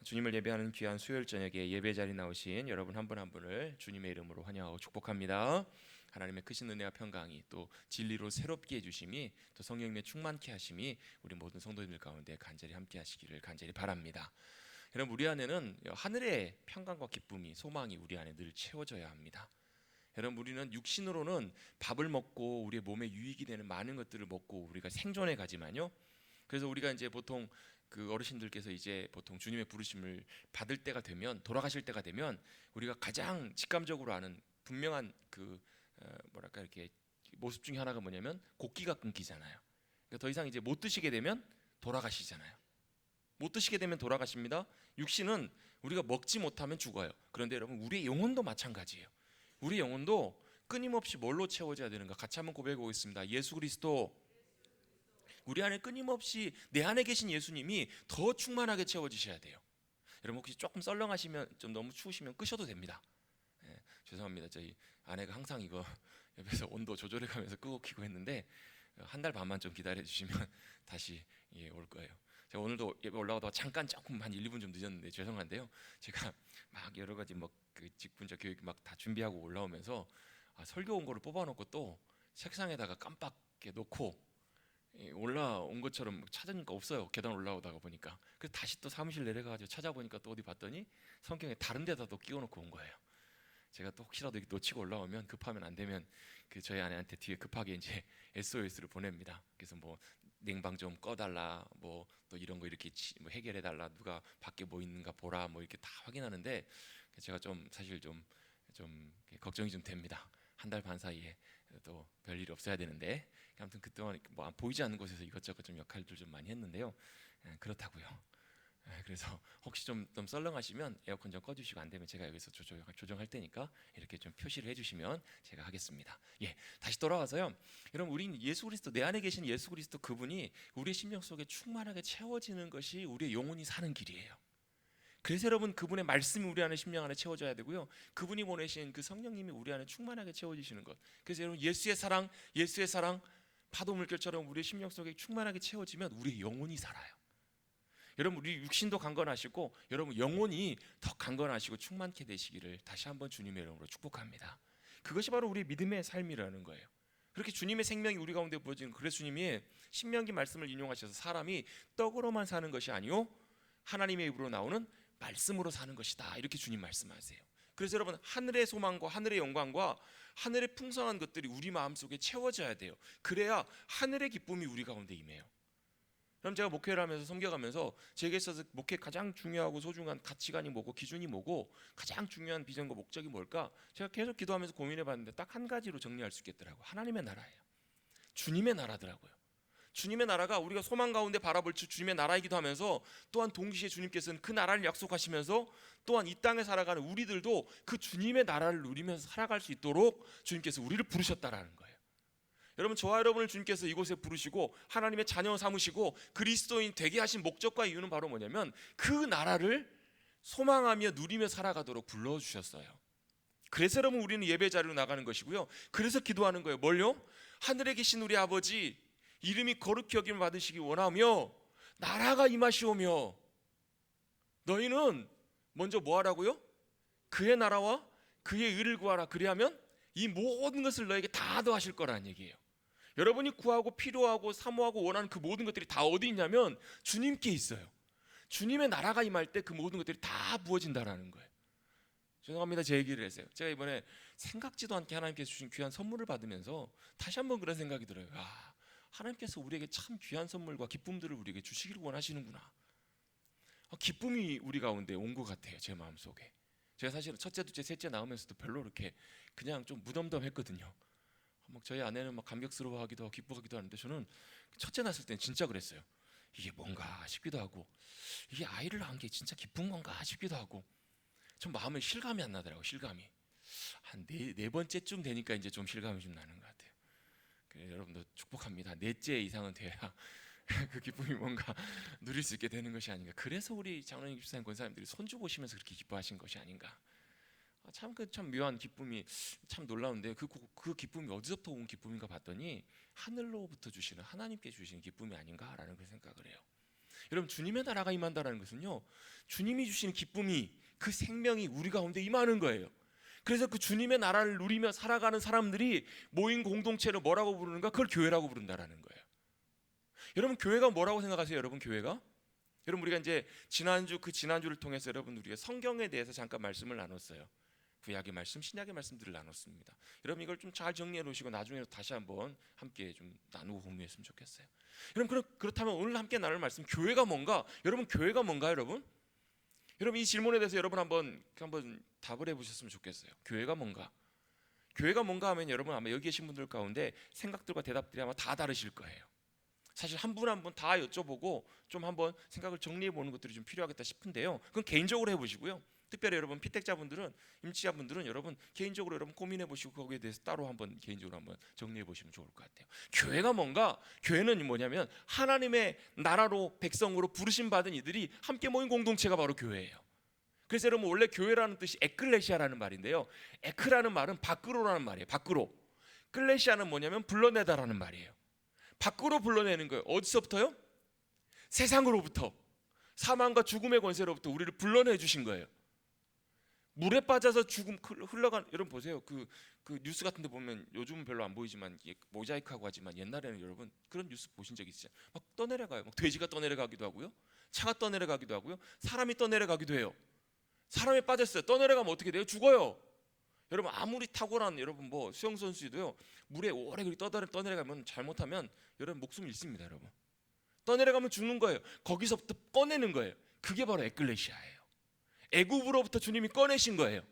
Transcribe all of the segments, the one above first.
주님을 예배하는 귀한 수요일 저녁에 예배 자리 나오신 여러분 한 분 한 분을 주님의 이름으로 환영하고 축복합니다. 하나님의 크신 은혜와 평강이 또 진리로 새롭게 해주심이 또 성령님의 충만케 하심이 우리 모든 성도님들 가운데 간절히 함께 하시기를 간절히 바랍니다. 여러분, 우리 안에는 하늘의 평강과 기쁨이, 소망이 우리 안에 늘 채워져야 합니다. 여러분, 우리는 육신으로는 밥을 먹고 우리의 몸에 유익이 되는 많은 것들을 먹고 우리가 생존해 가지만요, 그래서 우리가 이제 보통 그 어르신들께서 이제 보통 주님의 부르심을 받을 때가 되면, 돌아가실 때가 되면 우리가 가장 직감적으로 아는 분명한 그 뭐랄까 이렇게 모습 중에 하나가 뭐냐면 곡기가 끊기잖아요. 그러니까 더 이상 이제 못 드시게 되면 돌아가시잖아요. 못 드시게 되면 돌아가십니다. 육신은 우리가 먹지 못하면 죽어요. 그런데 여러분, 우리의 영혼도 마찬가지예요. 우리 영혼도 끊임없이 뭘로 채워져야 되는가? 같이 한번 고백해 보겠습니다. 예수 그리스도, 우리 안에 끊임없이 내 안에 계신 예수님이 더 충만하게 채워지셔야 돼요. 여러분, 혹시 조금 썰렁하시면, 좀 너무 추우시면 끄셔도 됩니다. 죄송합니다. 저희 아내가 항상 이거 옆에서 온도 조절해 가면서 끄고 켜고 했는데 한 달 반만 좀 기다려 주시면 다시 올 거예요. 제가 오늘도 예배 올라오다가 잠깐 조금 한 1, 2분 좀 늦었는데 죄송한데요. 제가 막 여러 가지 그 직분자 교육 막 다 준비하고 올라오면서 설교 온 거를 뽑아놓고 또 책상에다가 깜빡 놓고 올라온 것처럼 찾으니까 없어요. 계단 올라오다가 보니까. 그래서 다시 또 사무실 내려가가지고 찾아보니까 또 어디 봤더니 성경에 다른 데다 또 끼워놓고 온 거예요. 제가 또 혹시라도 놓치고 올라오면, 급하면 안 되면 그 저희 아내한테 뒤에 급하게 이제 SOS를 보냅니다. 그래서 뭐 냉방 좀 꺼달라, 뭐 또 이런 거 이렇게 뭐 해결해달라, 누가 밖에 뭐 있는가 보라, 뭐 이렇게 다 확인하는데 제가 좀 사실 좀 걱정이 좀 됩니다. 한 달 반 사이에 또 별일이 없어야 되는데, 아무튼 그동안 뭐 보이지 않는 곳에서 이것저것 좀 역할들 좀 많이 했는데요. 그렇다고요. 그래서 혹시 좀 썰렁하시면 에어컨 좀 꺼주시고, 안 되면 제가 여기서 조정할 테니까 이렇게 좀 표시를 해주시면 제가 하겠습니다. 다시 돌아와서요. 여러분, 우린 예수 그리스도, 내 안에 계신 예수 그리스도 그분이 우리의 심령 속에 충만하게 채워지는 것이 우리의 영혼이 사는 길이에요. 그래서 여러분, 그분의 말씀이 우리 안에 심령 안에 채워져야 되고요. 그분이 보내신 그 성령님이 우리 안에 충만하게 채워지시는 것. 그래서 여러분, 예수의 사랑 파도 물결처럼 우리의 심령 속에 충만하게 채워지면 우리의 영혼이 살아요. 여러분, 우리 육신도 강건하시고 여러분 영혼이 더 강건하시고 충만케 되시기를 다시 한번 주님의 이름으로 축복합니다. 그것이 바로 우리의 믿음의 삶이라는 거예요. 그렇게 주님의 생명이 우리 가운데 부어지는, 그래서 주님이 신명기 말씀을 인용하셔서 사람이 떡으로만 사는 것이 아니요 하나님의 입으로 나오는 말씀으로 사는 것이다, 이렇게 주님 말씀하세요. 그래서 여러분, 하늘의 소망과 하늘의 영광과 하늘의 풍성한 것들이 우리 마음속에 채워져야 돼요. 그래야 하늘의 기쁨이 우리 가운데 임해요. 그럼 제가 목회를 하면서 섬겨가면서 제게 있어서 목회 가장 중요하고 소중한 가치관이 뭐고 기준이 뭐고 가장 중요한 비전과 목적이 뭘까? 제가 계속 기도하면서 고민해봤는데 딱 한 가지로 정리할 수 있겠더라고요. 하나님의 나라예요. 주님의 나라더라고요. 주님의 나라가 우리가 소망 가운데 바라볼 주님의 나라이기도 하면서, 또한 동시에 주님께서는 그 나라를 약속하시면서 또한 이 땅에 살아가는 우리들도 그 주님의 나라를 누리면서 살아갈 수 있도록 주님께서 우리를 부르셨다라는 거예요. 여러분, 저와 여러분을 주님께서 이곳에 부르시고 하나님의 자녀 삼으시고 그리스도인 되게 하신 목적과 이유는 바로 뭐냐면 그 나라를 소망하며 누리며 살아가도록 불러주셨어요. 그래서 여러분, 우리는 예배 자리로 나가는 것이고요. 그래서 기도하는 거예요. 뭘요? 하늘에 계신 우리 아버지, 이름이 거룩히 여김을 받으시기 원하며 나라가 임하시오며, 너희는 먼저 뭐 하라고요? 그의 나라와 그의 의를 구하라. 그리하면 이 모든 것을 너에게 다 더하실 거라는 얘기예요. 여러분이 구하고 필요하고 사모하고 원하는 그 모든 것들이 다 어디 있냐면 주님께 있어요. 주님의 나라가 임할 때 그 모든 것들이 다 부어진다라는 거예요. 죄송합니다, 제 얘기를 했어요. 제가 이번에 생각지도 않게 하나님께서 주신 귀한 선물을 받으면서 다시 한번 그런 생각이 들어요. 하나님께서 우리에게 참 귀한 선물과 기쁨들을 우리에게 주시기를 원하시는구나. 기쁨이 우리 가운데 온 것 같아요. 제 마음속에. 제가 사실은 첫째, 둘째, 셋째 낳으면서도 별로 이렇게 그냥 좀 무덤덤했거든요. 막 저희 아내는 막 감격스러워하기도 하고 기뻐하기도 하는데, 저는 첫째 낳았을 때는 진짜 그랬어요. 이게 뭔가 싶기도 하고, 이게 아이를 낳은 게 진짜 기쁜 건가 싶기도 하고, 좀 마음에 실감이 안 나더라고요. 실감이 한 네 번째쯤 되니까 이제 좀 실감이 좀 나는 것 같아요. 그래서 여러분도 축복합니다. 넷째 이상은 돼야 그 기쁨이 뭔가 누릴 수 있게 되는 것이 아닌가. 그래서 우리 장로님, 집사님, 권사님들이 손주 보시면서 그렇게 기뻐하신 것이 아닌가. 참 묘한 기쁨이 참 놀라운데, 그 기쁨이 어디서부터 온 기쁨인가 봤더니 하늘로부터 주시는, 하나님께 주시는 기쁨이 아닌가라는 그 생각을 해요. 여러분 주님의 나라가 임한다는 것은요, 주님이 주시는 기쁨이, 그 생명이 우리 가운데 임하는 거예요. 그래서 그 주님의 나라를 누리며 살아가는 사람들이 모인 공동체를 뭐라고 부르는가? 그걸 교회라고 부른다라는 거예요. 여러분 교회가 뭐라고 생각하세요? 여러분 교회가? 여러분 우리가 이제 지난주를 통해서 여러분 우리가 성경에 대해서 잠깐 말씀을 나눴어요. 구약의 말씀, 신약의 말씀들을 나눴습니다. 여러분 이걸 좀 잘 정리해 놓으시고 나중에 다시 한번 함께 좀 나누고 공유했으면 좋겠어요. 여러분 그렇다면 오늘 함께 나눌 말씀, 교회가 뭔가? 여러분 교회가 뭔가요, 여러분? 여러분 이 질문에 대해서 여러분 한번 답을 해보셨으면 좋겠어요. 교회가 뭔가? 교회가 뭔가 하면 여러분 아마 여기 계신 분들 가운데 생각들과 대답들이 아마 다 다르실 거예요. 사실 한 분 한 분 다 여쭤보고 좀 한번 생각을 정리해 보는 것들이 좀 필요하겠다 싶은데요. 그건 개인적으로 해보시고요. 특별히 여러분 피택자분들은, 임치자분들은 여러분 개인적으로 여러분 고민해 보시고 거기에 대해서 따로 한번 개인적으로 한번 정리해 보시면 좋을 것 같아요. 교회가 뭔가? 교회는 뭐냐면 하나님의 나라로 백성으로 부르심 받은 이들이 함께 모인 공동체가 바로 교회예요. 그래서 여러분 원래 교회라는 뜻이 에클레시아라는 말인데요. 에크라는 말은 밖으로라는 말이에요. 밖으로. 클레시아는 뭐냐면 불러내다라는 말이에요. 밖으로 불러내는 거예요. 어디서부터요? 세상으로부터, 사망과 죽음의 권세로부터 우리를 불러내 주신 거예요. 물에 빠져서 죽음 흘러간, 여러분 보세요. 그 뉴스 같은 데 보면 요즘은 별로 안 보이지만 모자이크하고 하지만 옛날에는 여러분 그런 뉴스 보신 적 있으시죠? 막 떠내려가요. 막 돼지가 떠내려가기도 하고요, 차가 떠내려가기도 하고요, 사람이 떠내려가기도 해요. 사람이 빠졌어요. 떠내려가면 어떻게 돼요? 죽어요. 여러분 아무리 탁월한 여러분 뭐 수영 선수도요, 물에 오래 떠내려가면 잘못하면 여러분 목숨 잃습니다. 여러분 떠내려가면 죽는 거예요. 거기서부터 꺼내는 거예요. 그게 바로 에클레시아예요. 애굽으로부터 주님이 꺼내신 거예요.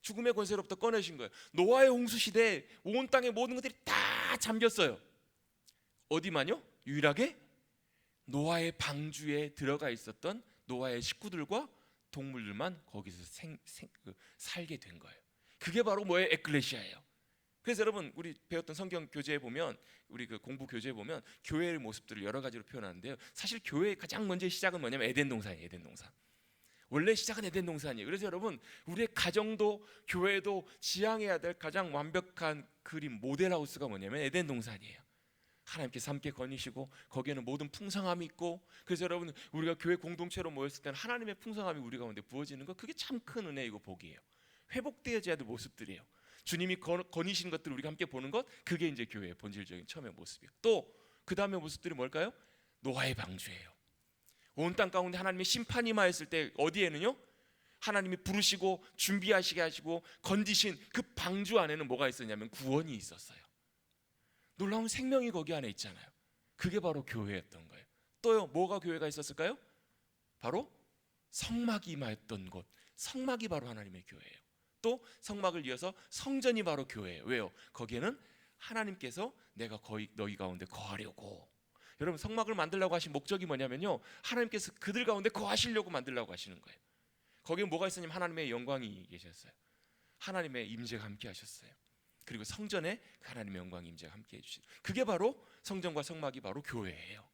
죽음의 권세로부터 꺼내신 거예요. 노아의 홍수 시대에 온 땅의 모든 것들이 다 잠겼어요. 어디만요? 유일하게 노아의 방주에 들어가 있었던 노아의 식구들과 동물들만 거기서 살게 된 거예요. 그게 바로 뭐예요? 에클레시아예요. 그래서 여러분 우리 배웠던 성경 교재에 보면, 우리 그 공부 교재에 보면 교회의 모습들을 여러 가지로 표현하는데요. 사실 교회의 가장 먼저 시작은 뭐냐면 에덴 동산이에요. 에덴 동산. 원래 시작은 에덴 동산이에요. 그래서 여러분 우리의 가정도 교회도 지향해야 될 가장 완벽한 그림, 모델하우스가 뭐냐면 에덴 동산이에요. 하나님께서 함께 거니시고 거기에는 모든 풍성함이 있고, 그래서 여러분 우리가 교회 공동체로 모였을 때는 하나님의 풍성함이 우리 가운데 부어지는 거, 그게 참 큰 은혜이고 복이에요. 회복되어져야 될 모습들이에요. 주님이 거니시는 것들을 우리가 함께 보는 것, 그게 이제 교회의 본질적인 처음의 모습이에요. 또 그 다음의 모습들이 뭘까요? 노아의 방주예요. 온 땅 가운데 하나님의 심판이 임하였을 때 어디에는요, 하나님이 부르시고 준비하시게 하시고 건지신 그 방주 안에는 뭐가 있었냐면 구원이 있었어요. 놀라운 생명이 거기 안에 있잖아요. 그게 바로 교회였던 거예요. 또요, 뭐가 교회가 있었을까요? 바로 성막이 임하였던 곳, 성막이 바로 하나님의 교회예요. 또 성막을 이어서 성전이 바로 교회예요. 왜요? 거기에는 하나님께서 내가 너희 가운데 거하려고, 여러분 성막을 만들려고 하신 목적이 뭐냐면요, 하나님께서 그들 가운데 거하시려고 만들려고 하시는 거예요. 거기에 뭐가 있었냐면 하나님의 영광이 계셨어요. 하나님의 임재가 함께 하셨어요. 그리고 성전에 하나님의 영광 임재가 함께 해주시죠. 그게 바로 성전과 성막이 바로 교회예요.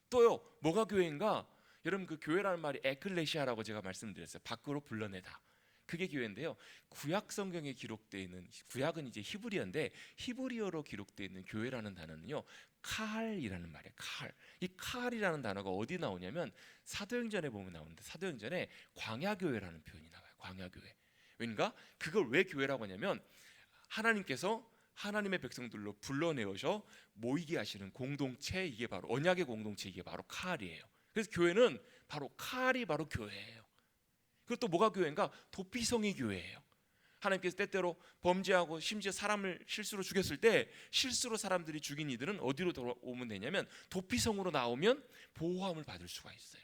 또요, 뭐가 교회인가? 여러분 그 교회라는 말이 에클레시아라고 제가 말씀드렸어요. 밖으로 불러내다. 그게 교회인데요. 구약 성경에 기록되어 있는, 구약은 이제 히브리어인데 히브리어로 기록되어 있는 교회라는 단어는요, 칼이라는 말이에요. 칼. 이 칼이라는 단어가 어디 나오냐면 사도행전에 보면 나오는데, 사도행전에 광야교회라는 표현이 나와요. 광야교회. 왜인가? 그걸 왜 교회라고 하냐면 하나님께서 하나님의 백성들로 불러내어서 모이게 하시는 공동체, 이게 바로 언약의 공동체, 이게 바로 칼이에요. 그래서 교회는 바로 칼이 바로 교회예요. 그리고 또 뭐가 교회인가? 도피성이 교회예요. 하나님께서 때때로 범죄하고 심지어 사람을 실수로 죽였을 때 실수로 사람들이 죽인 이들은 어디로 돌아오면 되냐면 도피성으로 나오면 보호함을 받을 수가 있어요.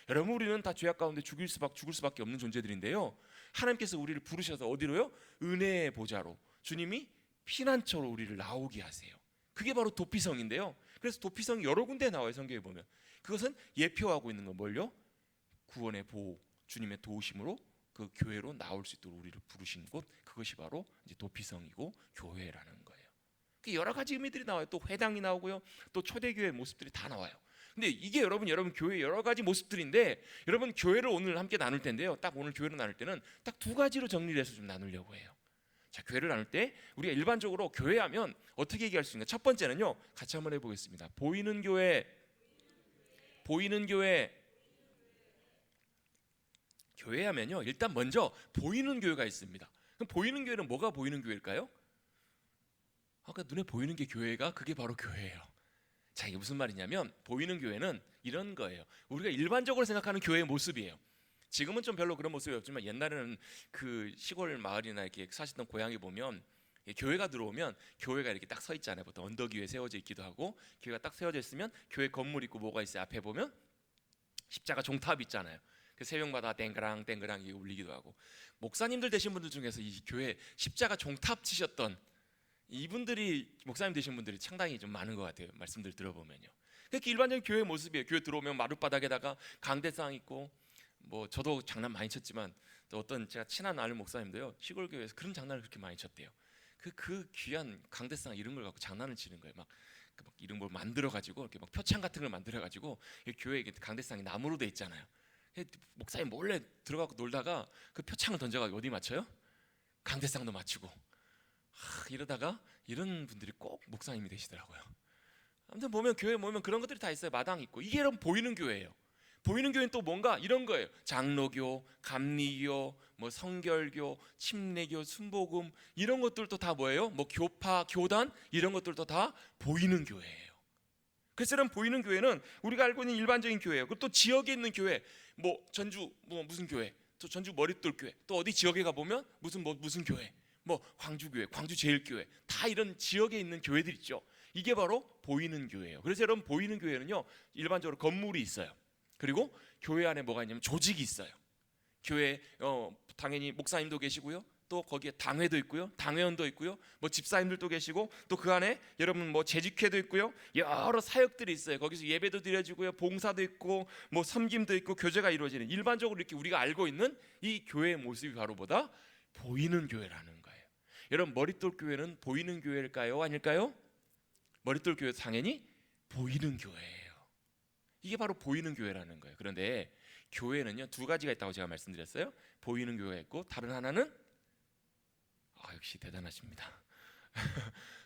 여러분 우리는 다 죄악 가운데 죽을 수밖에 없는 존재들인데요, 하나님께서 우리를 부르셔서 어디로요? 은혜의 보좌로, 주님이 피난처로 우리를 나오게 하세요. 그게 바로 도피성인데요. 그래서 도피성이 여러 군데 나와요. 성경에 보면 그것은 예표하고 있는 건 뭘요? 구원의 보호, 주님의 도우심으로 그 교회로 나올 수 있도록 우리를 부르신 곳, 그것이 바로 이제 도피성이고 교회라는 거예요. 여러 가지 의미들이 나와요. 또 회당이 나오고요, 또 초대교회 모습들이 다 나와요. 근데 이게 여러분 교회 여러 가지 모습들인데, 여러분 교회를 오늘 함께 나눌 텐데요, 딱 오늘 교회를 나눌 때는 딱 두 가지로 정리를 해서 좀 나누려고 해요. 자, 교회를 나눌 때 우리가 일반적으로 교회하면 어떻게 얘기할 수 있는가? 첫 번째는요, 같이 한번 해보겠습니다. 보이는 교회, 보이는 교회. 교회 하면요, 일단 먼저 보이는 교회가 있습니다. 그럼 보이는 교회는 뭐가 보이는 교회일까요? 아까 눈에 보이는 게 교회가 그게 바로 교회예요. 자, 이게 무슨 말이냐면 보이는 교회는 이런 거예요. 우리가 일반적으로 생각하는 교회의 모습이에요. 지금은 좀 별로 그런 모습이 없지만 옛날에는 그 시골 마을이나 이렇게 사시던 고향에 보면 교회가 들어오면 교회가 이렇게 딱 서 있잖아요. 보통 언덕 위에 세워져 있기도 하고, 교회가 딱 세워져 있으면 교회 건물 있고 뭐가 있어요. 앞에 보면 십자가 종탑 있잖아요. 그 새벽마다 땡그랑 땡그랑 이게 울리기도 하고, 목사님들 되신 분들 중에서 이 교회 십자가 종탑 치셨던 이분들이 목사님 되신 분들이 상당히 좀 많은 것 같아요. 말씀들 들어보면요. 그렇게 일반적인 교회 모습이에요. 교회 들어오면 마룻바닥에다가 강대상 있고, 뭐 저도 장난 많이 쳤지만 또 어떤 제가 친한 아는 목사님도요, 시골 교회에서 그런 장난을 그렇게 많이 쳤대요. 그 귀한 강대상 이런 걸 갖고 장난을 치는 거예요. 막 이런 걸 만들어 가지고 이렇게 막 표창 같은 걸 만들어 가지고, 교회에 강대상이 나무로 돼 있잖아요. 목사님 몰래 들어가고 놀다가 그 표창을 던져가지고 어디 맞춰요? 강대상도 맞추고. 이러다가 이런 분들이 꼭 목사님이 되시더라고요. 아무튼 보면 교회 보면 그런 것들이 다 있어요. 마당 있고. 이게 여러분 보이는 교회예요. 보이는 교회는 또 뭔가 이런 거예요. 장로교, 감리교, 뭐 성결교, 침례교, 순복음 이런 것들도 다 뭐예요? 뭐 교파, 교단 이런 것들도 다 보이는 교회예요. 그래서 여러분 보이는 교회는 우리가 알고 있는 일반적인 교회예요. 그리고 또 지역에 있는 교회, 뭐 전주 뭐 무슨 교회, 또 전주 머릿돌 교회, 또 어디 지역에 가 보면 무슨 교회, 뭐 광주교회, 광주제일교회, 다 이런 지역에 있는 교회들 있죠. 이게 바로 보이는 교회예요. 그래서 여러분 보이는 교회는요, 일반적으로 건물이 있어요. 그리고 교회 안에 뭐가 있냐면 조직이 있어요. 교회 당연히 목사님도 계시고요, 또 거기에 당회도 있고요, 당회원도 있고요, 뭐 집사님들도 계시고, 또 그 안에 여러분 뭐 재직회도 있고요, 여러 사역들이 있어요. 거기서 예배도 드려지고요, 봉사도 있고, 뭐 섬김도 있고, 교제가 이루어지는 일반적으로 이렇게 우리가 알고 있는 이 교회의 모습이 바로 뭐다? 보이는 교회라는 거예요. 여러분 머릿돌 교회는 보이는 교회일까요? 아닐까요? 머릿돌 교회 당연히 보이는 교회예요. 이게 바로 보이는 교회라는 거예요. 그런데 교회는요, 두 가지가 있다고 제가 말씀드렸어요. 보이는 교회가 있고, 다른 하나는 역시 대단하십니다.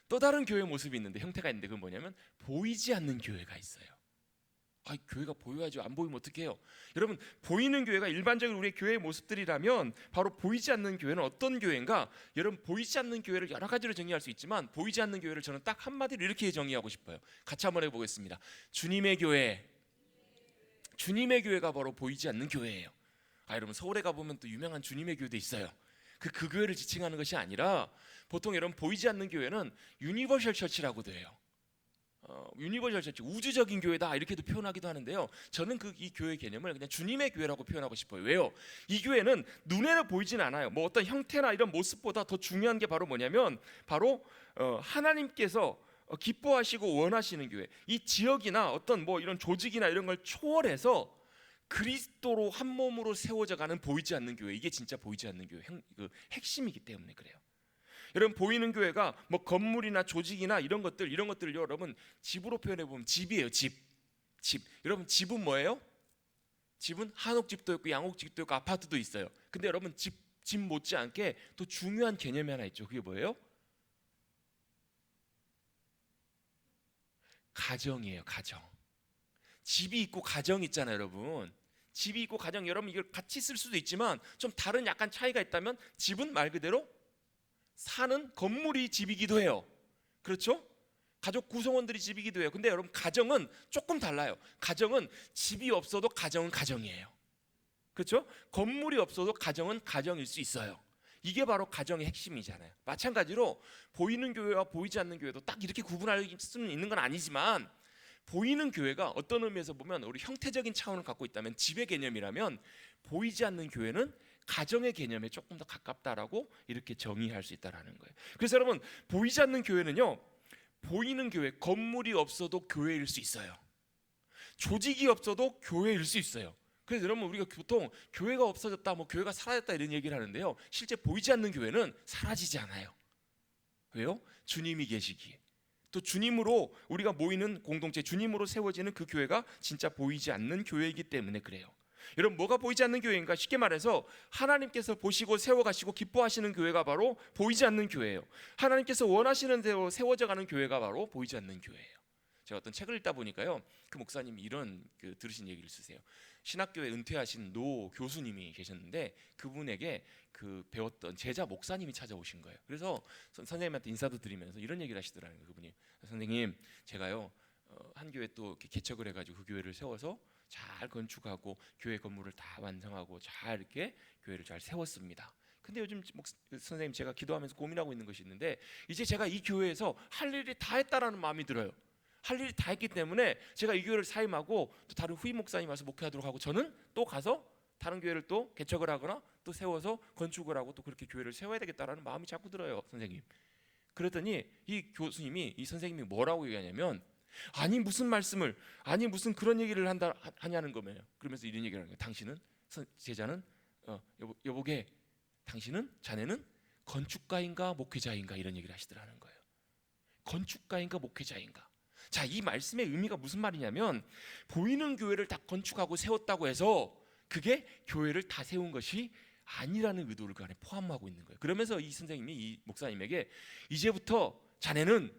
또 다른 교회 모습이 있는데, 형태가 있는데, 그건 뭐냐면 보이지 않는 교회가 있어요. 교회가 보여야죠. 안 보이면 어떡해요? 여러분 보이는 교회가 일반적인 우리의 교회의 모습들이라면, 바로 보이지 않는 교회는 어떤 교회인가? 여러분 보이지 않는 교회를 여러 가지로 정의할 수 있지만, 보이지 않는 교회를 저는 딱 한마디로 이렇게 정의하고 싶어요. 같이 한번 해보겠습니다. 주님의 교회. 주님의 교회가 바로 보이지 않는 교회예요. 여러분 서울에 가보면 또 유명한 주님의 교회도 있어요. 그 교회를 지칭하는 것이 아니라, 보통 여러분 보이지 않는 교회는 유니버셜 처치라고 돼요. 유니버셜 처치, 우주적인 교회다 이렇게도 표현하기도 하는데요, 저는 이 교회 개념을 그냥 주님의 교회라고 표현하고 싶어요. 왜요? 이 교회는 눈에는 보이진 않아요. 뭐 어떤 형태나 이런 모습보다 더 중요한 게 바로 뭐냐면, 바로 하나님께서 기뻐하시고 원하시는 교회. 이 지역이나 어떤 뭐 이런 조직이나 이런 걸 초월해서 그리스도로 한 몸으로 세워져 가는 보이지 않는 교회, 이게 진짜 보이지 않는 교회 핵심이기 때문에 그래요. 여러분 보이는 교회가 뭐 건물이나 조직이나 이런 것들 여러분 집으로 표현해 보면 집이에요. 집. 여러분 집은 뭐예요? 집은 한옥집도 있고 양옥집도 있고 아파트도 있어요. 근데 여러분 집 못지않게 또 중요한 개념이 하나 있죠. 그게 뭐예요? 가정이에요. 가정. 집이 있고 가정이 있잖아요, 여러분. 집이 있고 가정, 여러분 이걸 같이 쓸 수도 있지만 좀 다른 약간 차이가 있다면, 집은 말 그대로 사는 건물이 집이기도 해요. 그렇죠? 가족 구성원들이 집이기도 해요. 근데 여러분 가정은 조금 달라요. 가정은 집이 없어도 가정은 가정이에요. 그렇죠? 건물이 없어도 가정은 가정일 수 있어요. 이게 바로 가정의 핵심이잖아요. 마찬가지로 보이는 교회와 보이지 않는 교회도 딱 이렇게 구분할 수는 있는 건 아니지만, 보이는 교회가 어떤 의미에서 보면 우리 형태적인 차원을 갖고 있다면, 집의 개념이라면 보이지 않는 교회는 가정의 개념에 조금 더 가깝다라고 이렇게 정의할 수 있다라는 거예요. 그래서 여러분 보이지 않는 교회는요, 보이는 교회, 건물이 없어도 교회일 수 있어요. 조직이 없어도 교회일 수 있어요. 그래서 여러분 우리가 보통 교회가 없어졌다, 뭐 교회가 사라졌다 이런 얘기를 하는데요, 실제 보이지 않는 교회는 사라지지 않아요. 왜요? 주님이 계시기에. 또 주님으로 우리가 모이는 공동체, 주님으로 세워지는 그 교회가 진짜 보이지 않는 교회이기 때문에 그래요. 여러분 뭐가 보이지 않는 교회인가? 쉽게 말해서 하나님께서 보시고 세워가시고 기뻐하시는 교회가 바로 보이지 않는 교회예요. 하나님께서 원하시는 대로 세워져 가는 교회가 바로 보이지 않는 교회예요. 제가 어떤 책을 읽다 보니까요, 그 목사님이 이런 들으신 얘기를 쓰세요. 신학교에 은퇴하신 노 교수님이 계셨는데 그분에게 그 배웠던 제자 목사님이 찾아오신 거예요. 그래서 선생님한테 인사도 드리면서 이런 얘기를 하시더라는 거예요. 그분이, 선생님, 제가요 한 교회 또 이렇게 개척을 해가지고 그 교회를 세워서 잘 건축하고 교회 건물을 다 완성하고 잘 이렇게 교회를 잘 세웠습니다. 근데 요즘 선생님, 제가 기도하면서 고민하고 있는 것이 있는데, 이제 제가 이 교회에서 할 일이 다 했다라는 마음이 들어요. 할 일이 다 했기 때문에 제가 이 교회를 사임하고 또 다른 후임 목사님 와서 목회하도록 하고, 저는 또 가서 다른 교회를 또 개척을 하거나 또 세워서 건축을 하고 또 그렇게 교회를 세워야 되겠다라는 마음이 자꾸 들어요, 선생님. 그랬더니 이 교수님이, 이 선생님이 뭐라고 얘기하냐면, 아니 무슨 말씀을, 아니 무슨 그런 얘기를 하냐는 거예요. 그러면서 이런 얘기를 하는 거예요. 당신은, 제자는 여보게, 당신은, 자네는 건축가인가 목회자인가, 이런 얘기를 하시더라는 거예요. 건축가인가 목회자인가. 자, 이 말씀의 의미가 무슨 말이냐면, 보이는 교회를 다 건축하고 세웠다고 해서 그게 교회를 다 세운 것이 아니라는 의도를 그 안에 포함하고 있는 거예요. 그러면서 이 선생님이 이 목사님에게, 이제부터 자네는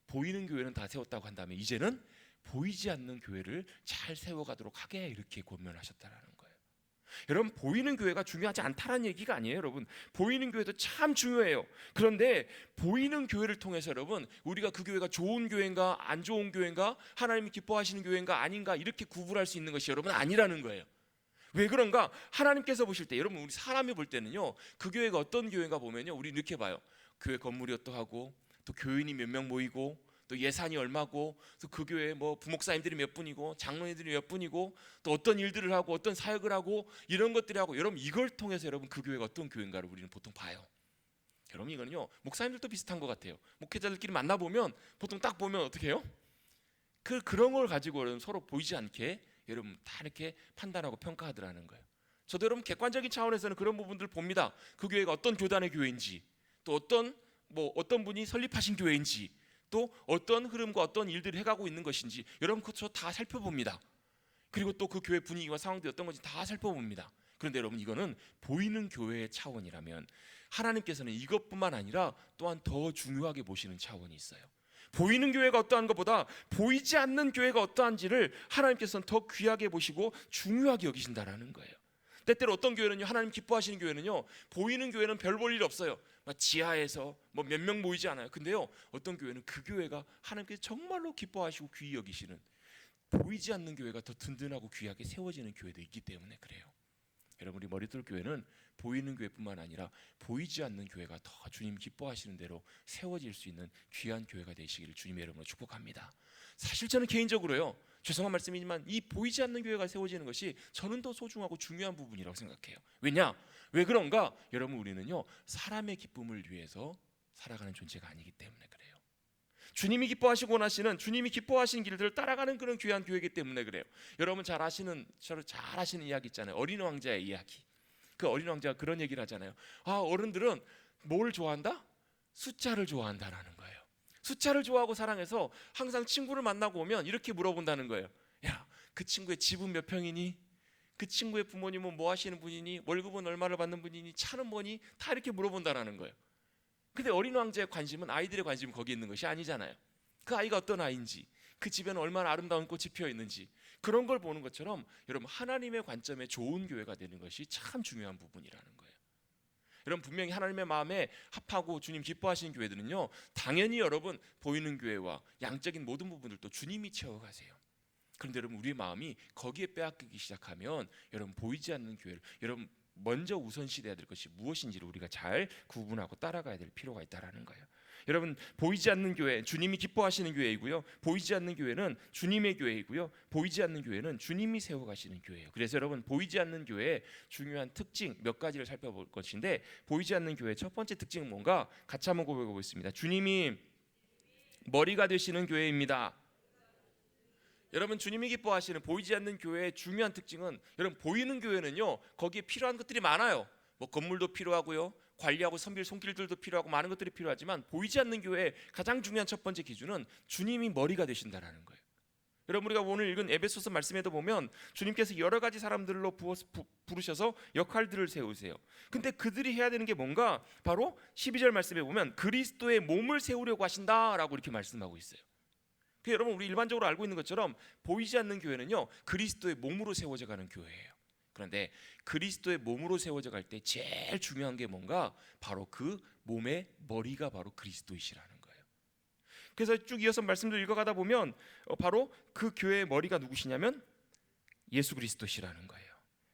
보이는 교회는 다 세웠다고 한 다음에 이제는 보이지 않는 교회를 잘 세워가도록 하게, 이렇게 권면하셨다라는 거예요. 여러분, 보이는 교회가 중요하지 않다는 얘기가 아니에요. 여러분, 보이는 교회도 참 중요해요. 그런데 보이는 교회를 통해서 여러분, 우리가 그 교회가 좋은 교회인가 안 좋은 교회인가, 하나님이 기뻐하시는 교회인가 아닌가, 이렇게 구분할 수 있는 것이 여러분 아니라는 거예요. 왜 그런가? 하나님께서 보실 때, 여러분, 우리 사람이 볼 때는요, 그 교회가 어떤 교회인가 보면요, 우리 이렇게 봐요. 교회 건물이 어떠하고, 또 교인이 몇 명 모이고, 또 예산이 얼마고, 또 그 교회에 뭐 부목사님들이 몇 분이고, 장로님들이 몇 분이고, 또 어떤 일들을 하고 어떤 사역을 하고, 이런 것들을 하고, 여러분 이걸 통해서 여러분 그 교회가 어떤 교회인가를 우리는 보통 봐요. 여러분, 이거는요 목사님들도 비슷한 것 같아요. 목회자들끼리 만나보면 보통 딱 보면 어떻게 해요? 그런 걸 가지고 서로 보이지 않게 여러분 다 이렇게 판단하고 평가하더라는 거예요. 저도 여러분 객관적인 차원에서는 그런 부분들을 봅니다. 그 교회가 어떤 교단의 교회인지, 또 어떤 분이 설립하신 교회인지, 또 어떤 흐름과 어떤 일들을 해가고 있는 것인지, 여러분 그거 다 살펴봅니다. 그리고 또 그 교회 분위기와 상황들이 어떤 건지 다 살펴봅니다. 그런데 여러분, 이거는 보이는 교회의 차원이라면 하나님께서는 이것뿐만 아니라 또한 더 중요하게 보시는 차원이 있어요. 보이는 교회가 어떠한 것보다 보이지 않는 교회가 어떠한지를 하나님께서는 더 귀하게 보시고 중요하게 여기신다라는 거예요. 때때로 어떤 교회는요, 하나님 기뻐하시는 교회는요, 보이는 교회는 별 볼 일 없어요. 지하에서 몇 명 모이지 않아요. 근데요, 어떤 교회는 그 교회가 하나님께서 정말로 기뻐하시고 귀히 여기시는, 보이지 않는 교회가 더 든든하고 귀하게 세워지는 교회도 있기 때문에 그래요. 여러분, 우리 머리둘 교회는 보이는 교회뿐만 아니라 보이지 않는 교회가 더 주님 기뻐하시는 대로 세워질 수 있는 귀한 교회가 되시기를 주님의 이름으로 축복합니다. 사실 저는 개인적으로요, 죄송한 말씀이지만 이 보이지 않는 교회가 세워지는 것이 저는 더 소중하고 중요한 부분이라고 생각해요. 왜 그런가? 여러분, 우리는요 사람의 기쁨을 위해서 살아가는 존재가 아니기 때문에 그래요. 주님이 기뻐하시고 원하시는, 주님이 기뻐하시는 길들을 따라가는 그런 귀한 교회이기 때문에 그래요. 여러분 잘 아시는 이야기 있잖아요. 어린 왕자의 이야기. 그 어린 왕자가 그런 얘기를 하잖아요. 어른들은 뭘 좋아한다? 숫자를 좋아한다라는 거예요. 숫자를 좋아하고 사랑해서 항상 친구를 만나고 오면 이렇게 물어본다는 거예요. 야, 그 친구의 집은 몇 평이니? 그 친구의 부모님은 뭐 하시는 분이니? 월급은 얼마를 받는 분이니? 차는 뭐니? 다 이렇게 물어본다라는 거예요. 근데 어린 왕자의 관심은, 아이들의 관심은 거기 있는 것이 아니잖아요. 그 아이가 어떤 아이인지, 그 집에는 얼마나 아름다운 꽃이 피어 있는지, 그런 걸 보는 것처럼 여러분, 하나님의 관점에 좋은 교회가 되는 것이 참 중요한 부분이라는 거예요. 여러분, 분명히 하나님의 마음에 합하고 주님 기뻐하시는 교회들은요, 당연히 여러분 보이는 교회와 양적인 모든 부분들도 주님이 채워가세요. 그런데 여러분, 우리의 마음이 거기에 빼앗기기 시작하면 여러분, 보이지 않는 교회를, 여러분 먼저 우선시돼야 될 것이 무엇인지를 우리가 잘 구분하고 따라가야 될 필요가 있다라는 거예요. 여러분, 보이지 않는 교회, 주님이 기뻐하시는 교회이고요, 보이지 않는 교회는 주님의 교회이고요, 보이지 않는 교회는 주님이 세워가시는 교회예요. 그래서 여러분, 보이지 않는 교회의 중요한 특징 몇 가지를 살펴볼 것인데, 보이지 않는 교회의 첫 번째 특징은 뭔가 같이 한번 고백해 보겠습니다. 주님이 머리가 되시는 교회입니다. 여러분, 주님이 기뻐하시는 보이지 않는 교회의 중요한 특징은, 여러분 보이는 교회는요 거기에 필요한 것들이 많아요. 건물도 필요하고요, 관리하고 선빌 손길들도 필요하고 많은 것들이 필요하지만, 보이지 않는 교회의 가장 중요한 첫 번째 기준은 주님이 머리가 되신다라는 거예요. 여러분, 우리가 오늘 읽은 에베소서 말씀에도 보면 주님께서 여러 가지 사람들로 부르셔서 역할들을 세우세요. 근데 그들이 해야 되는 게 뭔가, 바로 12절 말씀에 보면 그리스도의 몸을 세우려고 하신다라고 이렇게 말씀하고 있어요. 여러분 우리 일반적으로 알고 있는 것처럼 보이지 않는 교회는요 그리스도의 몸으로 세워져 가는 교회예요. 그런데 그리스도의 몸으로 세워져 갈 때 제일 중요한 게 뭔가 바로 그 몸의 머리가 바로 그리스도이시라는 거예요. 그래서 쭉 이어서 말씀을 읽어가다 보면 바로 그 교회의 머리가 누구시냐면 예수 그리스도시라는 거예요.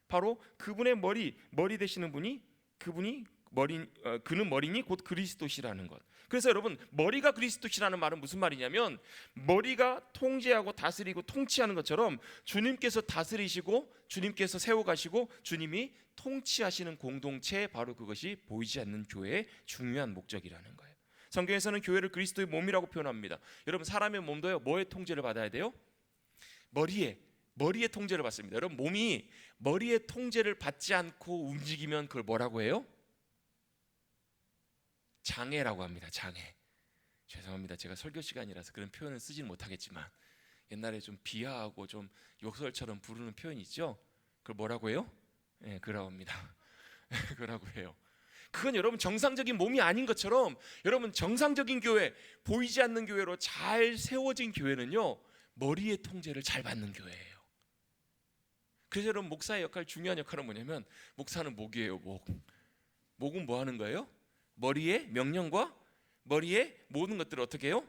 바로 그분의 머리 되시는 분이 그는 머리니 곧 그리스도시라는 것. 그래서 여러분 머리가 그리스도시라는 말은 무슨 말이냐면 머리가 통제하고 다스리고 통치하는 것처럼 주님께서 다스리시고 주님께서 세워가시고 주님이 통치하시는 공동체, 바로 그것이 보이지 않는 교회의 중요한 목적이라는 거예요. 성경에서는 교회를 그리스도의 몸이라고 표현합니다. 여러분 사람의 몸도요 뭐의 통제를 받아야 돼요? 머리의 통제를 받습니다. 여러분 몸이 머리의 통제를 받지 않고 움직이면 그걸 뭐라고 해요? 장애라고 합니다. 장애. 죄송합니다. 제가 설교 시간이라서 그런 표현을 쓰지는 못하겠지만 옛날에 좀 비하하고 좀 욕설처럼 부르는 표현이 있죠. 그걸 뭐라고 해요? 그라고 합니다. 그라고 해요. 그건 여러분 정상적인 몸이 아닌 것처럼 여러분 정상적인 교회, 보이지 않는 교회로 잘 세워진 교회는요 머리의 통제를 잘 받는 교회예요. 그래서 여러분 목사의 역할, 중요한 역할은 뭐냐면 목사는 목이에요. 목은 뭐 하는 거예요? 머리의 명령과 머리의 모든 것들을 어떻게 해요?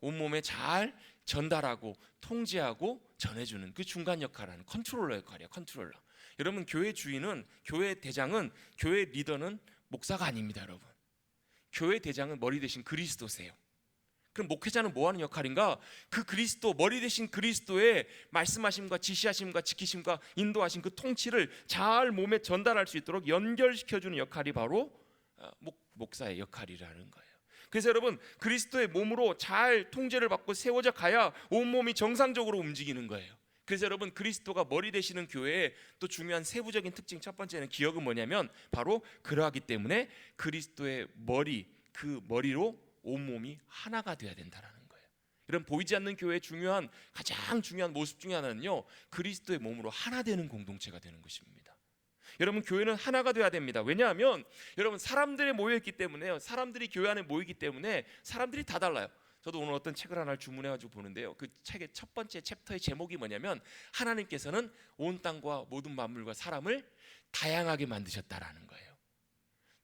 온몸에 잘 전달하고 통제하고 전해주는 그 중간 역할을 하는 컨트롤러 역할이에요. 컨트롤러. 여러분 교회 주인은, 교회 대장은, 교회 리더는 목사가 아닙니다. 여러분 교회 대장은 머리 대신 그리스도세요. 그럼 목회자는 뭐 하는 역할인가? 그 그리스도, 머리 대신 그리스도의 말씀하심과 지시하심과 지키심과 인도하심, 그 통치를 잘 몸에 전달할 수 있도록 연결시켜주는 역할이 바로 목사의 역할이라는 거예요. 그래서 여러분 그리스도의 몸으로 잘 통제를 받고 세워져 가야 온몸이 정상적으로 움직이는 거예요. 그래서 여러분 그리스도가 머리 되시는 교회의 또 중요한 세부적인 특징, 첫 번째는 기억은 뭐냐면 바로 그러하기 때문에 그리스도의 머리, 그 머리로 온몸이 하나가 되어야 된다는 거예요. 이런 보이지 않는 교회의 가장 중요한 모습 중에 하나는요 그리스도의 몸으로 하나 되는 공동체가 되는 것입니다. 여러분 교회는 하나가 돼야 됩니다. 왜냐하면 여러분 사람들이 모여있기 때문에요. 사람들이 교회 안에 모이기 때문에 사람들이 다 달라요. 저도 오늘 어떤 책을 하나 주문해가지고 보는데요. 그 책의 첫 번째 챕터의 제목이 뭐냐면 하나님께서는 온 땅과 모든 만물과 사람을 다양하게 만드셨다라는 거예요.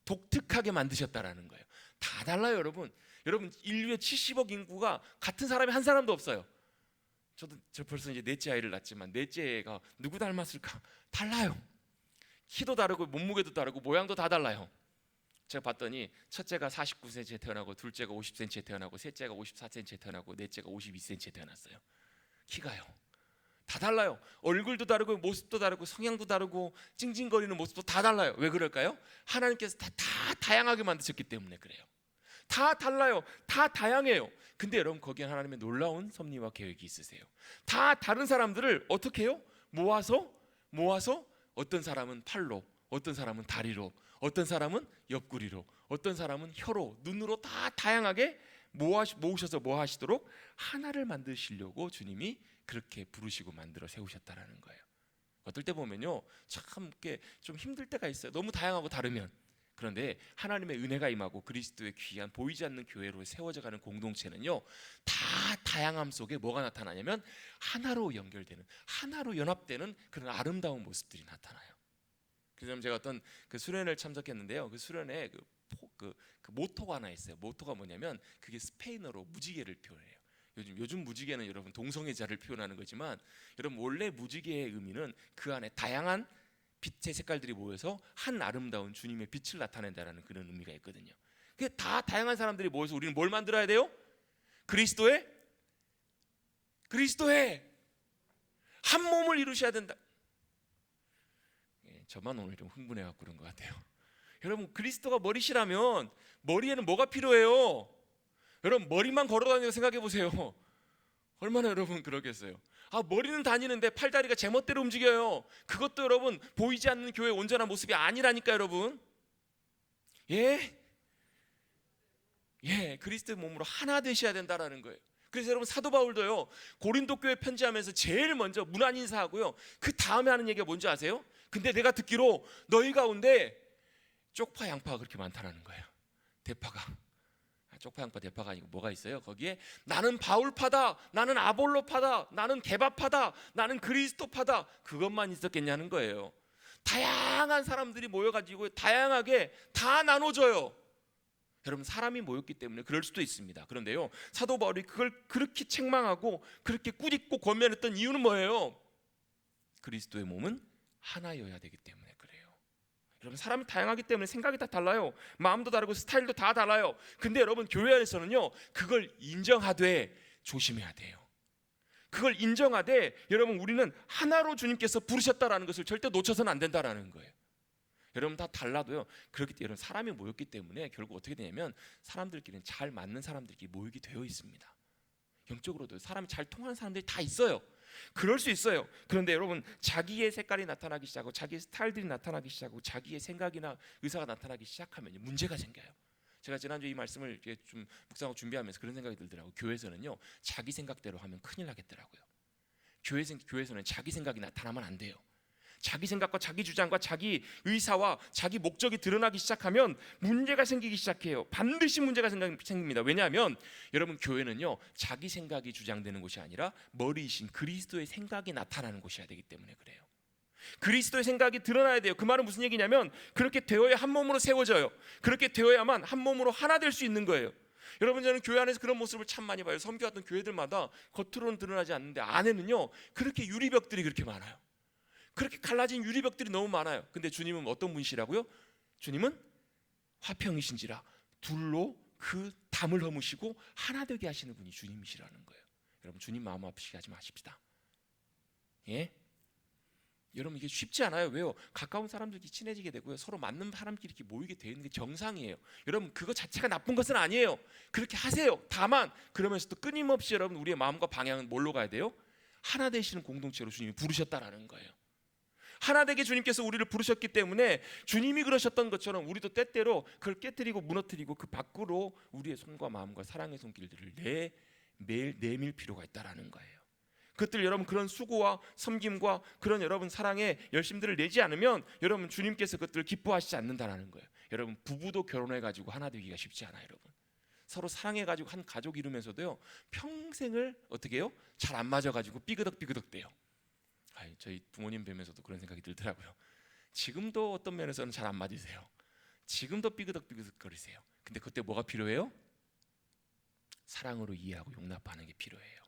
독특하게 만드셨다라는 거예요. 다 달라요, 여러분. 여러분 인류의 70억 인구가 같은 사람이 한 사람도 없어요. 저 벌써 이제 넷째 아이를 낳았지만 넷째 애가 누구 닮았을까? 달라요. 키도 다르고 몸무게도 다르고 모양도 다 달라요. 제가 봤더니 첫째가 49cm에 태어나고 둘째가 50cm에 태어나고 셋째가 54cm에 태어나고 넷째가 52cm에 태어났어요. 키가요. 다 달라요. 얼굴도 다르고 모습도 다르고 성향도 다르고 찡찡거리는 모습도 다 달라요. 왜 그럴까요? 하나님께서 다 다양하게 만드셨기 때문에 그래요. 다 달라요. 다 다양해요. 근데 여러분 거기에 하나님의 놀라운 섭리와 계획이 있으세요. 다 다른 사람들을 어떻게 해요? 모아서 어떤 사람은 팔로, 어떤 사람은 다리로, 어떤 사람은 옆구리로, 어떤 사람은 혀로, 눈으로 다 다양하게 모으셔서 뭐 하시도록 하나를 만드시려고 주님이 그렇게 부르시고 만들어 세우셨다라는 거예요. 어떨 때 보면요 참 이렇게 좀 힘들 때가 있어요. 너무 다양하고 다르면. 그런데 하나님의 은혜가 임하고 그리스도의 귀한 보이지 않는 교회로 세워져가는 공동체는요 다 다양함 속에 뭐가 나타나냐면 하나로 연결되는, 하나로 연합되는 그런 아름다운 모습들이 나타나요. 그래서 제가 어떤 그 수련회를 참석했는데요. 그 수련회 그 모토가 하나 있어요. 모토가 뭐냐면 그게 스페인어로 무지개를 표현해요. 요즘 무지개는 여러분 동성애자를 표현하는 거지만 여러분 원래 무지개의 의미는 그 안에 다양한 빛의 색깔들이 모여서 한 아름다운 주님의 빛을 나타낸다라는 그런 의미가 있거든요. 그게 다 다양한 사람들이 모여서 우리는 뭘 만들어야 돼요? 그리스도의 한 몸을 이루셔야 된다. 저만 오늘 좀 흥분해갖고 그런 것 같아요. 여러분 그리스도가 머리시라면 머리에는 뭐가 필요해요? 여러분 머리만 걸어다니고 생각해 보세요. 얼마나 여러분 그러겠어요. 머리는 다니는데 팔다리가 제멋대로 움직여요. 그것도 여러분 보이지 않는 교회의 온전한 모습이 아니라니까 여러분. 그리스도의 몸으로 하나 되셔야 된다라는 거예요. 그래서 여러분 사도 바울도요 고린도 교회 편지하면서 제일 먼저 문안 인사하고요 그 다음에 하는 얘기가 뭔지 아세요? 근데 내가 듣기로 너희 가운데 쪽파 양파가 그렇게 많다라는 거예요. 대파가 쪽파양파 대파가 아니고 뭐가 있어요? 거기에 나는 바울파다, 나는 아볼로파다, 나는 개바파다, 나는 그리스도파다, 그것만 있었겠냐는 거예요. 다양한 사람들이 모여가지고 다양하게 다 나눠져요. 여러분, 사람이 모였기 때문에 그럴 수도 있습니다. 그런데요, 사도 바울이 그걸 그렇게 책망하고 그렇게 꾸짖고 권면했던 이유는 뭐예요? 그리스도의 몸은 하나여야 되기 때문에 그래요. 여러분, 사람이 다양하기 때문에 생각이 다 달라요. 마음도 다르고 스타일도 다 달라요. 근데 여러분, 교회 안에서는요, 그걸 인정하되 조심해야 돼요. 그걸 인정하되 여러분, 우리는 하나로 주님께서 부르셨다라는 것을 절대 놓쳐서는 안 된다라는 거예요. 여러분, 다 달라도요, 그렇기 때문에 여러분, 사람이 모였기 때문에 결국 어떻게 되냐면 사람들끼리는 잘 맞는 사람들끼리 모이게 되어 있습니다. 영적으로도 사람이 잘 통하는 사람들이 다 있어요. 그럴 수 있어요. 그런데 여러분, 자기의 색깔이 나타나기 시작하고 자기의 스타일들이 나타나기 시작하고 자기의 생각이나 의사가 나타나기 시작하면 문제가 생겨요. 제가 지난주에 이 말씀을 좀 묵상하고 준비하면서 그런 생각이 들더라고요. 교회에서는요, 자기 생각대로 하면 큰일 나겠더라고요. 교회에서는 자기 생각이 나타나면 안 돼요. 자기 생각과 자기 주장과 자기 의사와 자기 목적이 드러나기 시작하면 문제가 생기기 시작해요. 반드시 문제가 생깁니다. 왜냐하면 여러분, 교회는요, 자기 생각이 주장되는 곳이 아니라 머리이신 그리스도의 생각이 나타나는 곳이어야 되기 때문에 그래요. 그리스도의 생각이 드러나야 돼요. 그 말은 무슨 얘기냐면 그렇게 되어야 한 몸으로 세워져요. 그렇게 되어야만 한 몸으로 하나 될 수 있는 거예요. 여러분, 저는 교회 안에서 그런 모습을 참 많이 봐요. 섬겨왔던 교회들마다 겉으로는 드러나지 않는데 안에는요, 그렇게 유리벽들이 그렇게 많아요. 그렇게 갈라진 유리벽들이 너무 많아요. 근데 주님은 어떤 분이시라고요? 주님은 화평이신지라 둘로 그 담을 허무시고 하나 되게 하시는 분이 주님이시라는 거예요. 여러분, 주님 마음 아프시게 하지 마십시다. 예? 여러분, 이게 쉽지 않아요. 왜요? 가까운 사람들끼리 친해지게 되고요, 서로 맞는 사람끼리 이렇게 모이게 되는 게 정상이에요. 여러분, 그거 자체가 나쁜 것은 아니에요. 그렇게 하세요. 다만 그러면서도 끊임없이 여러분, 우리의 마음과 방향은 뭘로 가야 돼요? 하나 되시는 공동체로 주님이 부르셨다라는 거예요. 하나 되게 주님께서 우리를 부르셨기 때문에 주님이 그러셨던 것처럼 우리도 때때로 그걸 깨뜨리고 무너뜨리고 그 밖으로 우리의 손과 마음과 사랑의 손길들을 매일 내밀 필요가 있다라는 거예요. 그것들 여러분, 그런 수고와 섬김과 그런 여러분 사랑의 열심들을 내지 않으면 여러분, 주님께서 그것들을 기뻐하시지 않는다라는 거예요. 여러분, 부부도 결혼해가지고 하나 되기가 쉽지 않아요. 여러분, 서로 사랑해가지고 한 가족 이루면서도요, 평생을 어떻게 해요? 잘 안 맞아가지고 삐그덕삐그덕 돼요. 저희 부모님 뵈면서도 그런 생각이 들더라고요. 지금도 어떤 면에서는 잘 안 맞으세요. 지금도 삐그덕삐그덕거리세요. 근데 그때 뭐가 필요해요? 사랑으로 이해하고 용납하는 게 필요해요.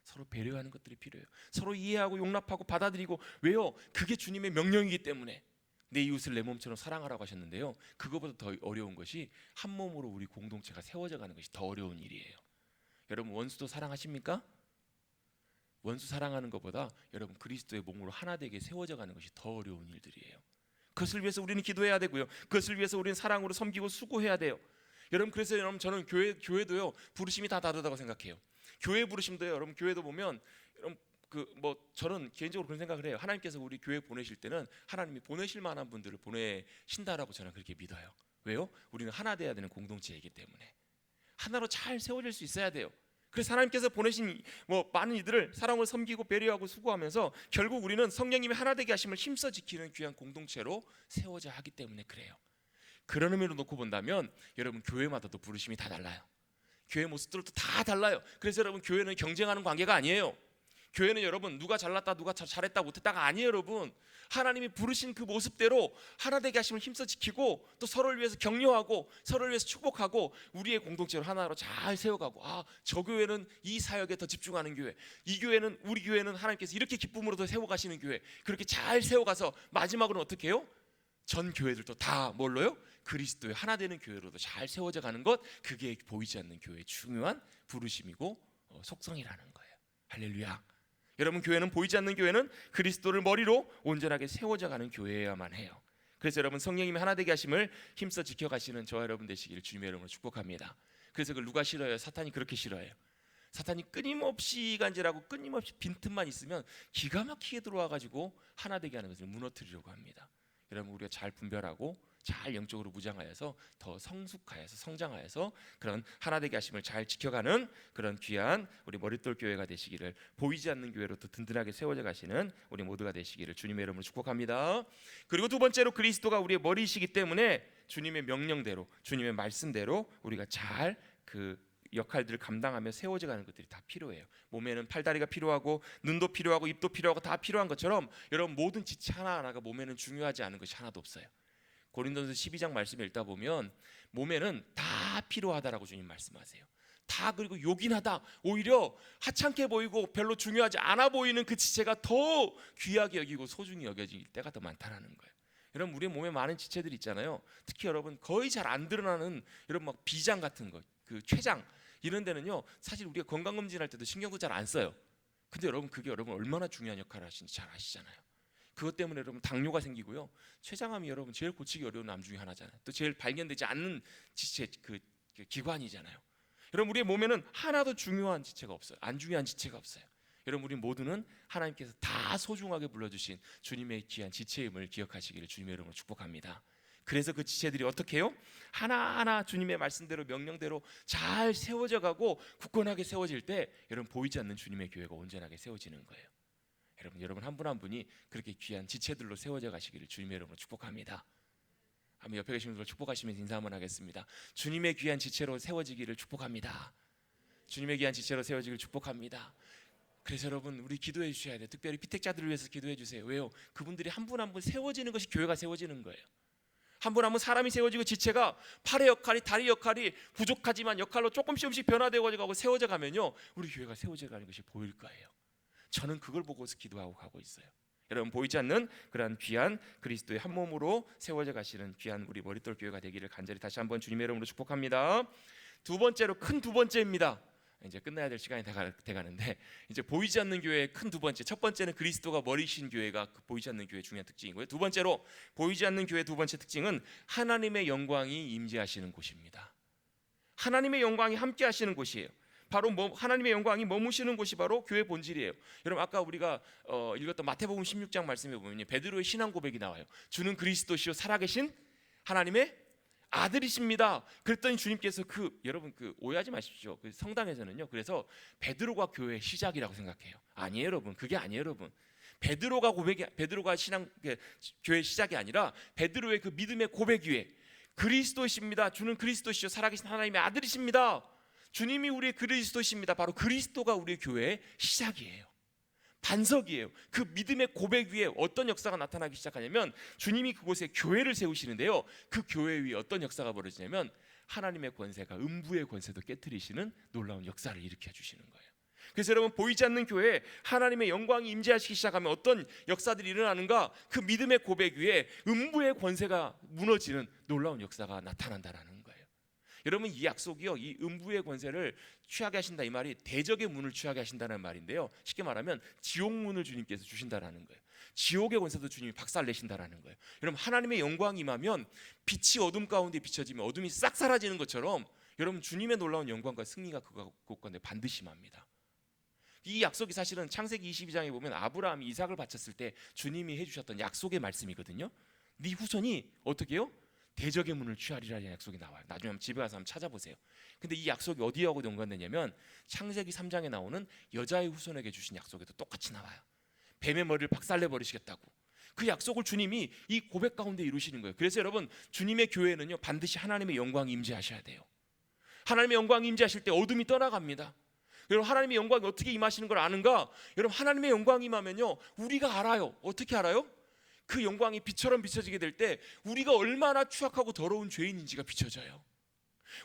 서로 배려하는 것들이 필요해요. 서로 이해하고 용납하고 받아들이고. 왜요? 그게 주님의 명령이기 때문에. 내 이웃을 내 몸처럼 사랑하라고 하셨는데요, 그거보다 더 어려운 것이 한 몸으로 우리 공동체가 세워져 가는 것이 더 어려운 일이에요. 여러분, 원수도 사랑하십니까? 원수 사랑하는 것보다 여러분, 그리스도의 몸으로 하나 되게 세워져 가는 것이 더 어려운 일들이에요. 그것을 위해서 우리는 기도해야 되고요, 그것을 위해서 우리는 사랑으로 섬기고 수고해야 돼요. 여러분, 그래서 여러분, 저는 교회도요, 부르심이 다 다르다고 생각해요. 교회 부르심도요, 여러분, 교회도 보면 여러분, 저는 개인적으로 그런 생각을 해요. 하나님께서 우리 교회 보내실 때는 하나님이 보내실 만한 분들을 보내신다라고 저는 그렇게 믿어요. 왜요? 우리는 하나 돼야 되는 공동체이기 때문에 하나로 잘 세워질 수 있어야 돼요. 그래서 하나님께서 보내신 많은 이들을 사랑으로 섬기고 배려하고 수고하면서 결국 우리는 성령님의 하나 되게 하심을 힘써 지키는 귀한 공동체로 세워져야 하기 때문에 그래요. 그런 의미로 놓고 본다면 여러분, 교회마다도 부르심이 다 달라요. 교회 모습들도 다 달라요. 그래서 여러분, 교회는 경쟁하는 관계가 아니에요. 교회는 여러분, 누가 잘났다 누가 잘했다 못했다가 아니에요. 여러분, 하나님이 부르신 그 모습대로 하나 되게 하심을 힘써 지키고 또 서로를 위해서 격려하고 서로를 위해서 축복하고 우리의 공동체로 하나로 잘 세워가고, 저 교회는 이 사역에 더 집중하는 교회, 이 교회는, 우리 교회는 하나님께서 이렇게 기쁨으로 더 세워가시는 교회, 그렇게 잘 세워가서 마지막으로는 어떻게 해요? 전 교회들도 다 뭘로요? 그리스도의 하나 되는 교회로도 잘 세워져 가는 것, 그게 보이지 않는 교회의 중요한 부르심이고 속성이라는 거예요. 할렐루야. 여러분, 교회는, 보이지 않는 교회는 그리스도를 머리로 온전하게 세워져 가는 교회여야만 해요. 그래서 여러분, 성령님이 하나 되게 하심을 힘써 지켜가시는 저와 여러분 되시기를 주님의 이름으로 축복합니다. 그래서 그걸 누가 싫어해요? 사탄이 그렇게 싫어해요. 사탄이 끊임없이 간질하고 끊임없이 빈틈만 있으면 기가 막히게 들어와가지고 하나 되게 하는 것을 무너뜨리려고 합니다. 여러분, 우리가 잘 분별하고 잘 영적으로 무장하여서 더 성숙하여서 성장하여서 그런 하나 되게 하심을 잘 지켜가는 그런 귀한 우리 머릿돌 교회가 되시기를, 보이지 않는 교회로 더 든든하게 세워져 가시는 우리 모두가 되시기를 주님의 이름으로 축복합니다. 그리고 두 번째로, 그리스도가 우리의 머리이시기 때문에 주님의 명령대로, 주님의 말씀대로 우리가 잘 그 역할들을 감당하며 세워져 가는 것들이 다 필요해요. 몸에는 팔다리가 필요하고 눈도 필요하고 입도 필요하고 다 필요한 것처럼 여러분 모든 지체 하나하나가 몸에는 중요하지 않은 것이 하나도 없어요. 고린도전서 12장 말씀을 읽다 보면 몸에는 다 필요하다라고 주님 말씀하세요. 다, 그리고 요긴하다, 오히려 하찮게 보이고 별로 중요하지 않아 보이는 그 지체가 더 귀하게 여기고 소중히 여겨질 때가 더 많다라는 거예요. 여러분 우리 몸에 많은 지체들이 있잖아요. 특히 여러분 거의 잘 안 드러나는 이런 막 비장 같은 거, 그 췌장 이런 데는요 사실 우리가 건강검진할 때도 신경도 잘 안 써요. 근데 여러분 그게 여러분 얼마나 중요한 역할을 하시는지 잘 아시잖아요. 그것 때문에 여러분 당뇨가 생기고요, 췌장암이 여러분 제일 고치기 어려운 암 중에 하나잖아요. 또 제일 발견되지 않는 지체, 그 기관이잖아요. 여러분 우리의 몸에는 하나도 중요한 지체가 없어요. 안 중요한 지체가 없어요. 여러분 우리 모두는 하나님께서 다 소중하게 불러주신 주님의 귀한 지체임을 기억하시기를 주님의 이름으로 축복합니다. 그래서 그 지체들이 어떻게 해요? 하나하나 주님의 말씀대로 명령대로 잘 세워져 가고 굳건하게 세워질 때 여러분 보이지 않는 주님의 교회가 온전하게 세워지는 거예요. 여러분 한 분 한 분이 그렇게 귀한 지체들로 세워져 가시기를 주님의 이름으로 축복합니다. 한번 옆에 계신 분들 축복하시면서 인사 한번 하겠습니다. 주님의 귀한 지체로 세워지기를 축복합니다. 주님의 귀한 지체로 세워지기를 축복합니다. 그래서 여러분 우리 기도해 주셔야 돼요. 특별히 피택자들을 위해서 기도해 주세요. 왜요? 그분들이 한 분 한 분 세워지는 것이 교회가 세워지는 거예요. 한 분 한 분 사람이 세워지고 지체가 팔의 역할이, 다리 역할이 부족하지만 역할로 조금씩 변화되어 가고 세워져 가면요 우리 교회가 세워져 가는 것이 보일 거예요. 저는 그걸 보고서 기도하고 가고 있어요. 여러분 보이지 않는 그러한 귀한 그리스도의 한 몸으로 세워져 가시는 귀한 우리 머릿돌 교회가 되기를 간절히 다시 한번 주님의 이름으로 축복합니다. 두 번째로, 큰 두 번째입니다. 이제 끝나야 될 시간이 돼가는데 이제 보이지 않는 교회의 큰 두 번째, 첫 번째는 그리스도가 머리신 교회가 보이지 않는 교회의 중요한 특징이고요. 두 번째로 보이지 않는 교회의 두 번째 특징은 하나님의 영광이 임재하시는 곳입니다. 하나님의 영광이 함께 하시는 곳이에요. 바로 하나님의 영광이 머무시는 곳이 바로 교회 본질이에요. 여러분 아까 우리가 읽었던 마태복음 16장 말씀에 보면 베드로의 신앙 고백이 나와요. 주는 그리스도시요 살아계신 하나님의 아들이십니다. 그랬더니 주님께서 여러분 오해하지 마십시오. 그 성당에서는요 그래서 베드로가 교회의 시작이라고 생각해요. 아니에요 여러분, 그게 아니에요 여러분. 베드로가 신앙 교회의 시작이 아니라 베드로의 그 믿음의 고백 위에 그리스도십니다. 주는 그리스도시요 살아계신 하나님의 아들이십니다. 주님이 우리의 그리스도십니다. 바로 그리스도가 우리의 교회의 시작이에요. 반석이에요. 그 믿음의 고백 위에 어떤 역사가 나타나기 시작하냐면 주님이 그곳에 교회를 세우시는데요, 그 교회 위에 어떤 역사가 벌어지냐면 하나님의 권세가 음부의 권세도 깨트리시는 놀라운 역사를 일으켜 주시는 거예요. 그래서 여러분 보이지 않는 교회에 하나님의 영광이 임재하시기 시작하면 어떤 역사들이 일어나는가? 그 믿음의 고백 위에 음부의 권세가 무너지는 놀라운 역사가 나타난다라는 거예요. 여러분 이 약속이요, 이 음부의 권세를 취하게 하신다, 이 말이 대적의 문을 취하게 하신다는 말인데요, 쉽게 말하면 지옥 문을 주님께서 주신다라는 거예요. 지옥의 권세도 주님이 박살내신다라는 거예요. 여러분 하나님의 영광이 임하면 빛이 어둠 가운데 비춰지면 어둠이 싹 사라지는 것처럼 여러분 주님의 놀라운 영광과 승리가 그곳 가운데 반드시 임합니다. 이 약속이 사실은 창세기 22장에 보면 아브라함이 이삭을 바쳤을 때 주님이 해주셨던 약속의 말씀이거든요. 네 후손이 어떻게 해요? 대적의 문을 취하리라는 약속이 나와요. 나중에 한번 집에 가서 한번 찾아보세요. 근데 이 약속이 어디하고 연관되냐면 창세기 3장에 나오는 여자의 후손에게 주신 약속에도 똑같이 나와요. 뱀의 머리를 박살내 버리시겠다고. 그 약속을 주님이 이 고백 가운데 이루시는 거예요. 그래서 여러분 주님의 교회는요 반드시 하나님의 영광이 임재하셔야 돼요. 하나님의 영광이 임재하실 때 어둠이 떠나갑니다. 여러분 하나님의 영광이 어떻게 임하시는 걸 아는가? 여러분 하나님의 영광이 임하면요 우리가 알아요. 어떻게 알아요? 그 영광이 빛처럼 비춰지게 될 때 우리가 얼마나 추악하고 더러운 죄인인지가 비춰져요.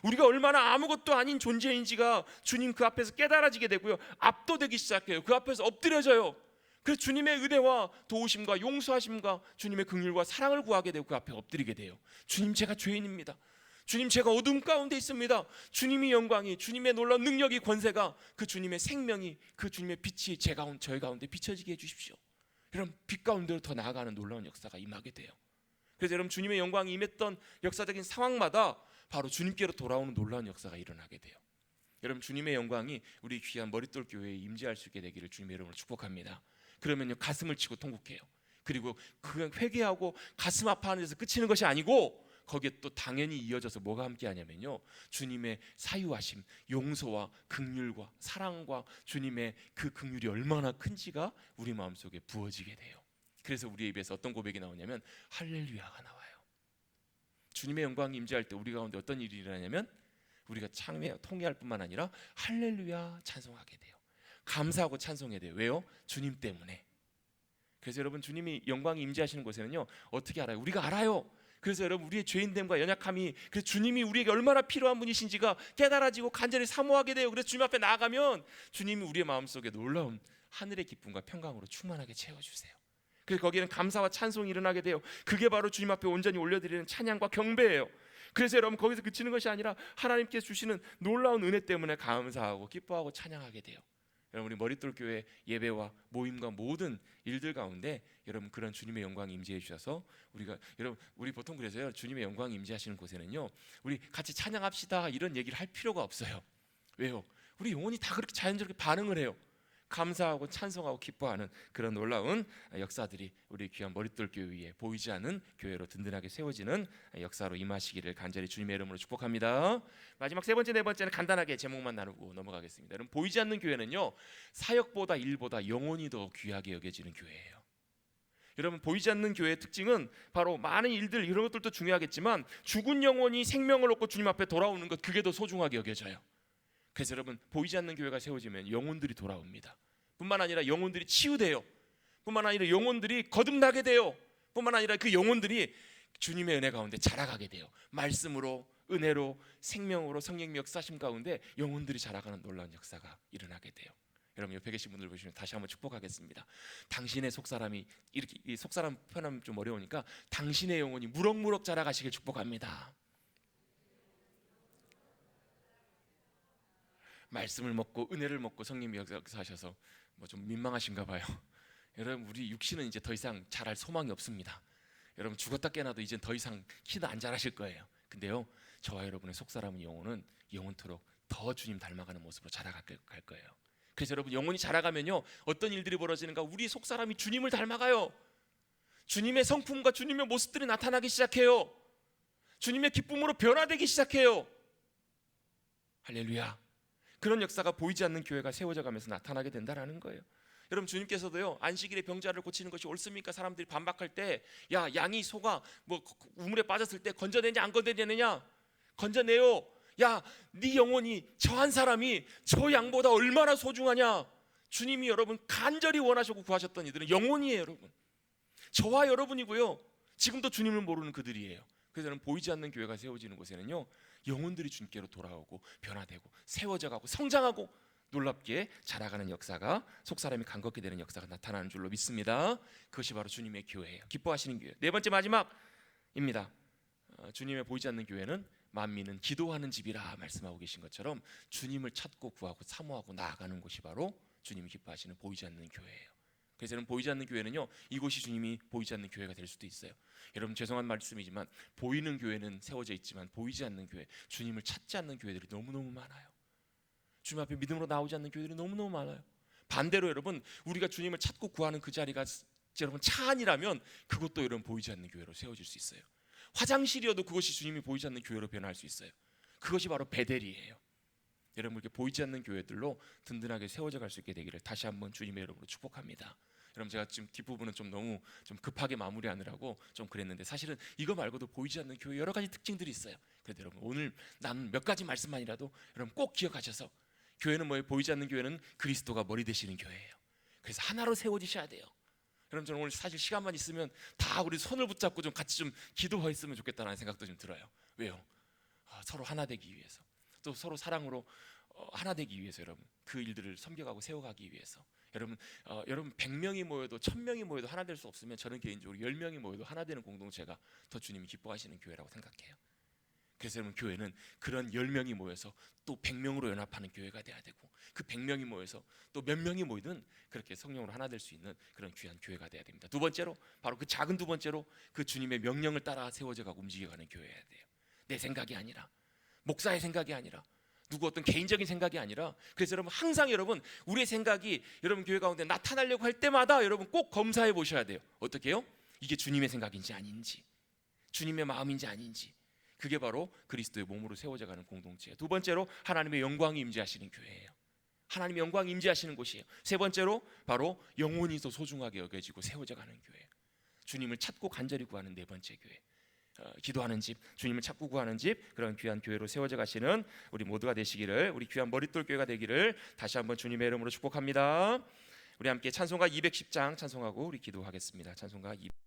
우리가 얼마나 아무것도 아닌 존재인지가 주님 그 앞에서 깨달아지게 되고요, 압도되기 시작해요. 그 앞에서 엎드려져요. 그래서 주님의 은혜와 도우심과 용서하심과 주님의 긍휼과 사랑을 구하게 되고 그 앞에 엎드리게 돼요. 주님 제가 죄인입니다. 주님 제가 어둠 가운데 있습니다. 주님의 영광이, 주님의 놀라운 능력이, 권세가, 그 주님의 생명이, 그 주님의 빛이 저희 가운데 비춰지게 해주십시오. 여러분 빛 가운데로 더 나아가는 놀라운 역사가 임하게 돼요. 그래서 여러분 주님의 영광이 임했던 역사적인 상황마다 바로 주님께로 돌아오는 놀라운 역사가 일어나게 돼요. 여러분 주님의 영광이 우리 귀한 머릿돌 교회에 임재할 수 있게 되기를 주님의 이름으로 축복합니다. 그러면요 가슴을 치고 통곡해요. 그리고 그냥 회개하고 가슴 아파하는 데서 그치는 것이 아니고 거기에 또 당연히 이어져서 뭐가 함께 하냐면요 주님의 사유하심, 용서와 긍휼과 사랑과 주님의 그 긍휼이 얼마나 큰지가 우리 마음속에 부어지게 돼요. 그래서 우리의 입에서 어떤 고백이 나오냐면 할렐루야가 나와요. 주님의 영광이 임재할 때 우리 가운데 어떤 일이 일어나냐면 우리가 통회할 뿐만 아니라 할렐루야 찬송하게 돼요. 감사하고 찬송해야 돼요. 왜요? 주님 때문에. 그래서 여러분, 주님이 영광이 임재하시는 곳에는요, 어떻게 알아요? 우리가 알아요. 그래서 여러분, 우리의 죄인됨과 연약함이, 그래서 주님이 우리에게 얼마나 필요한 분이신지가 깨달아지고 간절히 사모하게 돼요. 그래서 주님 앞에 나아가면 주님이 우리의 마음속에 놀라운 하늘의 기쁨과 평강으로 충만하게 채워주세요. 그래서 거기에는 감사와 찬송이 일어나게 돼요. 그게 바로 주님 앞에 온전히 올려드리는 찬양과 경배예요. 그래서 여러분, 거기서 그치는 것이 아니라 하나님께서 주시는 놀라운 은혜 때문에 감사하고 기뻐하고 찬양하게 돼요. 여러분, 우리 머릿돌 교회 예배와 모임과 모든 일들 가운데 여러분, 그런 주님의 영광이 임재해 주셔서 여러분, 우리 보통 그래서요, 주님의 영광이 임재하시는 곳에는요, 우리 같이 찬양합시다 이런 얘기를 할 필요가 없어요. 왜요? 우리 영혼이 다 그렇게 자연스럽게 반응을 해요. 감사하고 찬송하고 기뻐하는 그런 놀라운 역사들이 우리 귀한 머릿돌 교회 위에 보이지 않는 교회로 든든하게 세워지는 역사로 임하시기를 간절히 주님의 이름으로 축복합니다. 마지막 세 번째, 네 번째는 간단하게 제목만 나누고 넘어가겠습니다. 여러분, 보이지 않는 교회는요, 사역보다 일보다 영혼이 더 귀하게 여겨지는 교회예요. 여러분, 보이지 않는 교회의 특징은 바로 많은 일들, 이런 것들도 중요하겠지만 죽은 영혼이 생명을 얻고 주님 앞에 돌아오는 것, 그게 더 소중하게 여겨져요. 그래서 여러분, 보이지 않는 교회가 세워지면 영혼들이 돌아옵니다. 뿐만 아니라 영혼들이 치유돼요. 뿐만 아니라 영혼들이 거듭나게 돼요. 뿐만 아니라 그 영혼들이 주님의 은혜 가운데 자라가게 돼요. 말씀으로, 은혜로, 생명으로, 성령의 역사심 가운데 영혼들이 자라가는 놀라운 역사가 일어나게 돼요. 여러분, 옆에 계신 분들 보시면 다시 한번 축복하겠습니다. 당신의 속사람이, 이렇게 이 속사람 표현하면 좀 어려우니까 당신의 영혼이 무럭무럭 자라가시길 축복합니다. 말씀을 먹고 은혜를 먹고 성령이 역사하셔서 뭐 좀 민망하신가 봐요. 여러분, 우리 육신은 이제 더 이상 자랄 소망이 없습니다. 여러분, 죽었다 깨나도 이제 더 이상 키도 안 자라실 거예요. 근데요, 저와 여러분의 속사람은 영혼은 영원토록 더 주님 닮아가는 모습으로 자라갈 거예요. 그래서 여러분, 영혼이 자라가면요, 어떤 일들이 벌어지는가? 우리 속사람이 주님을 닮아가요. 주님의 성품과 주님의 모습들이 나타나기 시작해요. 주님의 기쁨으로 변화되기 시작해요. 할렐루야. 그런 역사가 보이지 않는 교회가 세워져 가면서 나타나게 된다라는 거예요. 여러분, 주님께서도요, 안식일에 병자를 고치는 것이 옳습니까? 사람들이 반박할 때, 야, 양이 소가 뭐 우물에 빠졌을 때 건져내냐 안 건져내느냐? 건져내요. 야, 네 영혼이, 저 한 사람이 저 양보다 얼마나 소중하냐? 주님이 여러분 간절히 원하시고 구하셨던 이들은 영혼이에요. 여러분, 저와 여러분이고요, 지금도 주님을 모르는 그들이에요. 그래서 저는 보이지 않는 교회가 세워지는 곳에는요, 영혼들이 주님께로 돌아오고 변화되고 세워져가고 성장하고 놀랍게 자라가는 역사가, 속사람이 간걷게 되는 역사가 나타나는 줄로 믿습니다. 그것이 바로 주님의 교회예요. 기뻐하시는 교회. 네 번째, 마지막입니다. 주님의 보이지 않는 교회는 만민은 기도하는 집이라 말씀하고 계신 것처럼 주님을 찾고 구하고 사모하고 나아가는 곳이 바로 주님이 기뻐하시는 보이지 않는 교회예요. 그래서 여러분, 보이지 않는 교회는요, 이곳이 주님이 보이지 않는 교회가 될 수도 있어요. 여러분, 죄송한 말씀이지만 보이는 교회는 세워져 있지만 보이지 않는 교회, 주님을 찾지 않는 교회들이 너무너무 많아요. 주님 앞에 믿음으로 나오지 않는 교회들이 너무너무 많아요. 반대로 여러분, 우리가 주님을 찾고 구하는 그 자리가 여러분 차 안이라면 그것도 여러분 보이지 않는 교회로 세워질 수 있어요. 화장실이어도 그것이 주님이 보이지 않는 교회로 변화할 수 있어요. 그것이 바로 베델이에요. 여러분, 이렇게 보이지 않는 교회들로 든든하게 세워져 갈 수 있게 되기를 다시 한번 주님의 이름으로 축복합니다. 여러분, 제가 지금 뒷부분은 좀 너무 좀 급하게 마무리하느라고 좀 그랬는데, 사실은 이거 말고도 보이지 않는 교회 여러 가지 특징들이 있어요. 그래도 여러분, 오늘 나눈 몇 가지 말씀만이라도 여러분 꼭 기억하셔서, 교회는 뭐예요? 보이지 않는 교회는 그리스도가 머리 되시는 교회예요. 그래서 하나로 세워지셔야 돼요. 여러분, 저는 오늘 사실 시간만 있으면 다 우리 손을 붙잡고 좀 같이 좀 기도했으면 좋겠다는 생각도 좀 들어요. 왜요? 서로 하나 되기 위해서, 또 서로 사랑으로 하나 되기 위해서, 여러분 그 일들을 섬겨가고 세워가기 위해서. 여러분 100명이 모여도 1000명이 모여도 하나 될 수 없으면 저는 개인적으로 10명이 모여도 하나 되는 공동체가 더 주님이 기뻐하시는 교회라고 생각해요. 그래서 여러분, 교회는 그런 10명이 모여서 또 100명으로 연합하는 교회가 돼야 되고, 그 100명이 모여서 또 몇 명이 모이든 그렇게 성령으로 하나 될 수 있는 그런 귀한 교회가 돼야 됩니다. 두 번째로, 바로 그 작은 두 번째로, 그 주님의 명령을 따라 세워져가고 움직여가는 교회여야 돼요. 내 생각이 아니라, 목사의 생각이 아니라, 누구 어떤 개인적인 생각이 아니라. 그래서 여러분, 항상 여러분 우리의 생각이 여러분 교회 가운데 나타나려고 할 때마다 여러분 꼭 검사해 보셔야 돼요. 어떻게 해요? 이게 주님의 생각인지 아닌지, 주님의 마음인지 아닌지. 그게 바로 그리스도의 몸으로 세워져가는 공동체예요. 두 번째로, 하나님의 영광이 임재하시는 교회예요. 하나님의 영광이 임재하시는 곳이에요. 세 번째로, 바로 영혼이 더 소중하게 여겨지고 세워져가는 교회, 주님을 찾고 간절히 구하는 네 번째 교회. 기도하는 집, 주님을 찾고 구하는 집, 그런 귀한 교회로 세워져 가시는 우리 모두가 되시기를, 우리 귀한 머릿돌 교회가 되기를 다시 한번 주님의 이름으로 축복합니다. 우리 함께 찬송가 210장 찬송하고 우리 기도하겠습니다. 찬송가